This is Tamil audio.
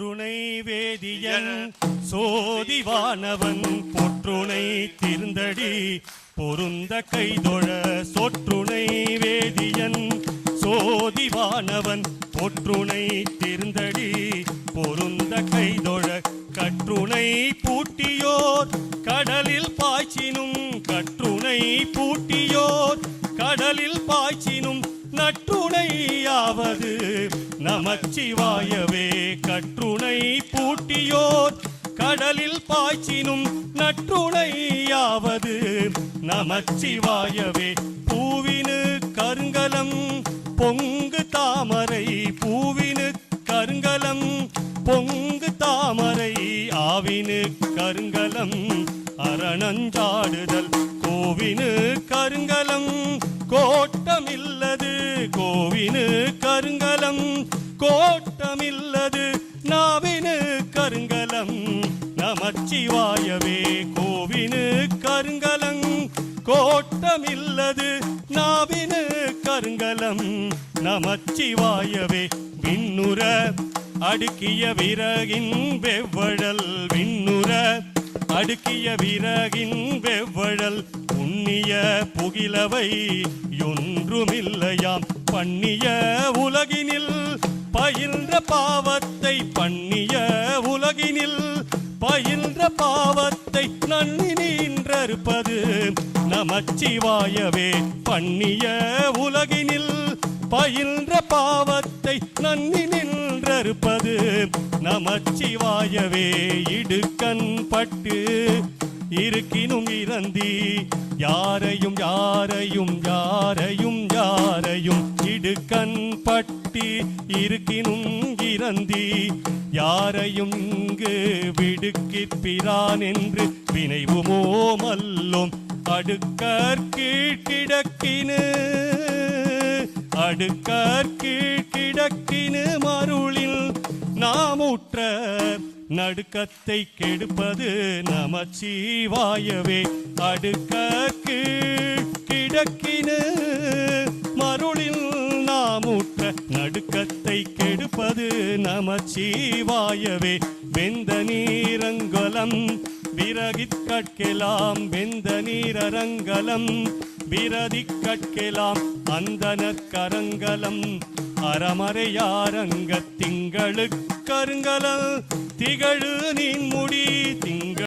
சொற்றுணை வேதியன் சோதிவானவன் பொற்றுணை திருந்தடி பொருந்த கைதொழ சொற்றுணை வேதியன் சோதிவானவன் பொற்றுணை திருந்தடி பொருந்த கைதொழ கற்றுணை பூட்டியோர் கடலில் பாய்ச்சினும் கற்றுணை பூட்டியோர் கடலில் பாய்ச்சினும் நற்றுணையாவது நமச்சிவாயவே. கற்றுணை பூட்டியோர் கடலில் பாய்ச்சினும் நற்றுணையாவது நமச்சிவாயவே. பூவினு கருங்கலம் பொங்கு தாமரை பூவினு கருங்கலம் பொங்கு தாமரை ஆவினு கருங்கலம் அரணஞ்சாடுதல் கோவினு கருங்கலம் கோட்டமில்லது கோவினு கருங்கலம் கோட்டமில்லது நாவினு கருங்கலம் நமச்சிவாயவே. கோவினு கருங்கலம் கோட்டமில்லது நாவினு கருங்கலம் நமச்சிவாயவே. விண்ணுற அடுக்கிய விறகின் வெவ்வழல் விண்ணுற அடுக்கிய விறகின் வெவ்வழல் புண்ணிய புகிலவை ஒன்றுமில்லையாம் பண்ணிய உலகினில் பயின்ற பாவத்தை பண்ணிய உலகினில் பயின்ற பாவத்தை நன்னி நின்றறுப்பது நமச்சிவாயவே. பண்ணிய உலகினில் பயின்ற பாவத்தை நன்னி நின்றறுப்பது நமச்சிவாயவே. இடுக்கண் பட்டு இருக்கினும் இறந்தி யாரையும் யாரையும் யாரையும் யாரையும் இடுக்கண் பட்டி இருக்கினும் இறந்தி யாரையும் இங்கு விடுக்கிற்பிரான் என்று வினைவுமோ மல்லோம். அடுக்கற் கீழ்கிடக்கினு அடுக்கற் கீழ்கிடக்கினு மருளில் நாமுற்ற நடுக்கத்தை கெடுப்பது நமச்சிவாயவே. அடுக்கற் கீழ்கிடக்கினு மருளில் நாமுற்ற நடுக்கத்தை கெடுப்பது நமச்சிவாயவே. வெந்த நீரங்கலம் விறகிற் கற்கெலாம் வெந்த நீரரங்கலம் விரதிக் கற்கெலாம் அந்தனர் கரங்கலம் அறமறையாரங்க திங்களு கருங்கலம் திகழு நீன்முடி